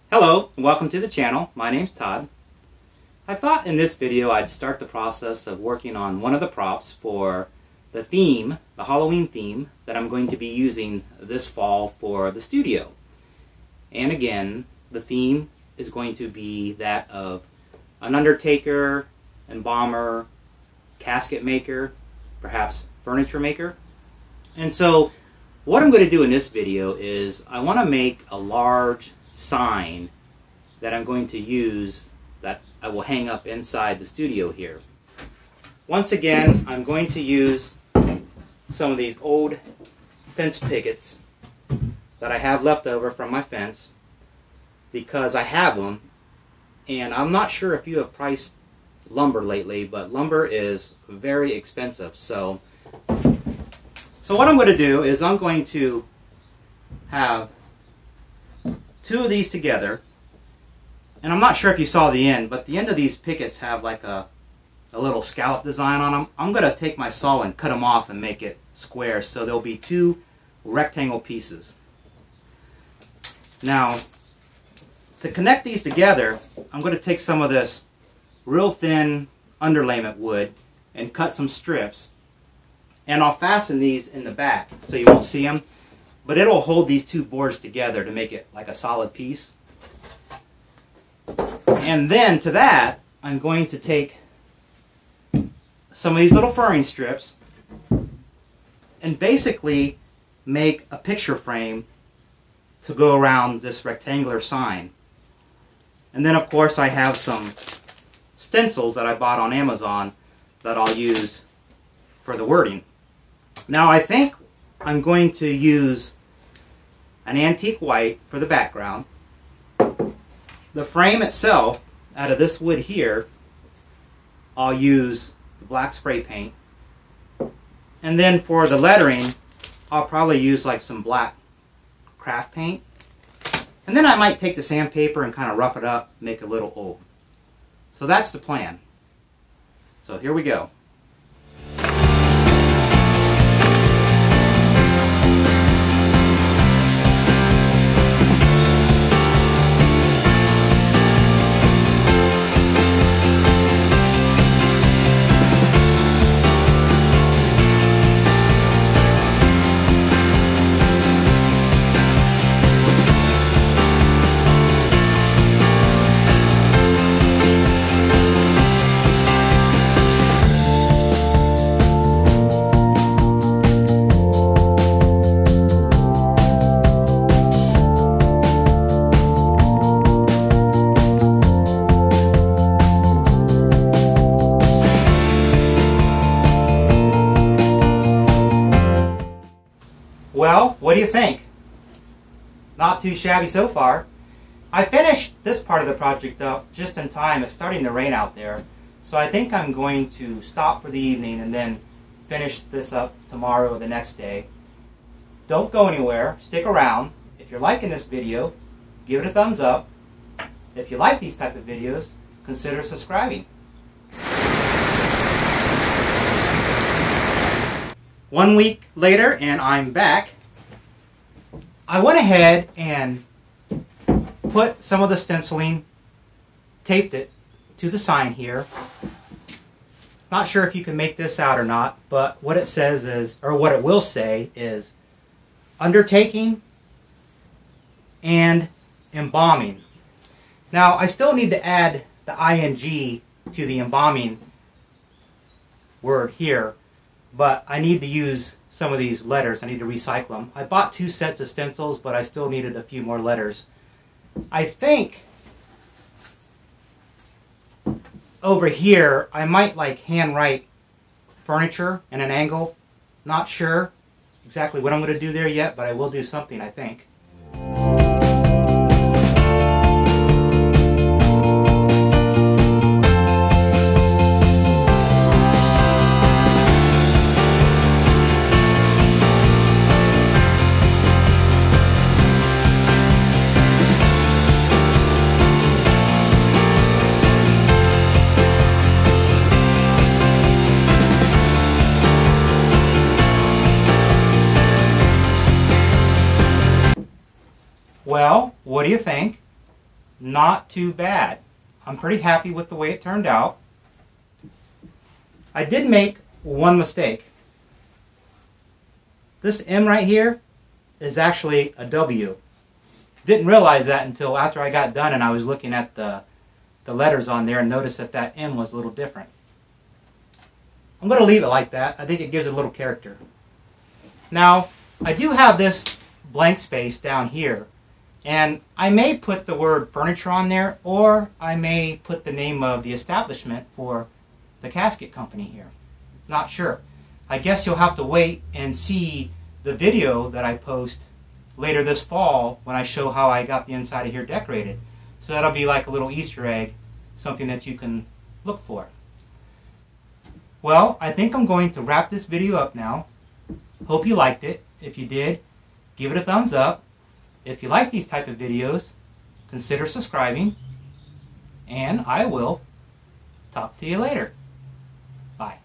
Hello, and welcome to the channel. My name's Todd. I thought in this video I'd start the process of working on one of the props for the theme, the Halloween theme, that I'm going to be using this fall for the studio. And again, the theme is going to be that of an Undertaker, embalmer, casket maker, perhaps furniture maker. And so what I'm going to do in this video is I want to make a large sign that I'm going to use that I will hang up inside the studio here. Once again, I'm going to use some of these old fence pickets that I have left over from my fence because I have them, and I'm not sure if you have priced lumber lately, but lumber is very expensive. So what I'm going to do is I'm going to have two of these together, and I'm not sure if you saw the end, but the end of these pickets have like a little scallop design on them. I'm going to take my saw and cut them off and make it square, so there'll be two rectangle pieces. Now, to connect these together, I'm going to take some of this real thin underlayment wood and cut some strips, and I'll fasten these in the back so you won't see them. But it'll hold these two boards together to make it like a solid piece. And then to that, I'm going to take some of these little furring strips and basically make a picture frame to go around this rectangular sign. And then of course I have some stencils that I bought on Amazon that I'll use for the wording. Now I think I'm going to use an antique white for the background. The frame itself, out of this wood here, I'll use the black spray paint. And then for the lettering, I'll probably use like some black craft paint. And then I might take the sandpaper and kind of rough it up, make it a little old. So that's the plan. So here we go. Well, what do you think? Not too shabby so far. I finished this part of the project up just in time. It's starting to rain out there. So I think I'm going to stop for the evening and then finish this up tomorrow or the next day. Don't go anywhere. Stick around. If you're liking this video, give it a thumbs up. If you like these type of videos, consider subscribing. 1 week later, and I'm back. I went ahead and put some of the stenciling, taped it to the sign here. Not sure if you can make this out or not, but what it says is, or what it will say is, undertaking and embalming. Now, I still need to add the ing to the embalming word here, but I need to use some of these letters. I need to recycle them. I bought 2 sets of stencils, but I still needed a few more letters. I think over here I might like handwrite furniture in an angle. Not sure exactly what I'm going to do there yet, but I will do something, I think. Well, what do you think? not too bad. I'm pretty happy with the way it turned out. I did make one mistake. This M right here is actually a W. Didn't realize that until after I got done and I was looking at the letters on there and noticed that that M was a little different. I'm going to leave it like that. I think it gives it a little character. Now, I do have this blank space down here, and I may put the word furniture on there, or I may put the name of the establishment for the casket company here. Not sure. I guess you'll have to wait and see the video that I post later this fall when I show how I got the inside of here decorated. So that'll be like a little Easter egg, something that you can look for. Well, I think I'm going to wrap this video up now. Hope you liked it. If you did, give it a thumbs up. If you like these type of videos, consider subscribing. And I will talk to you later. Bye.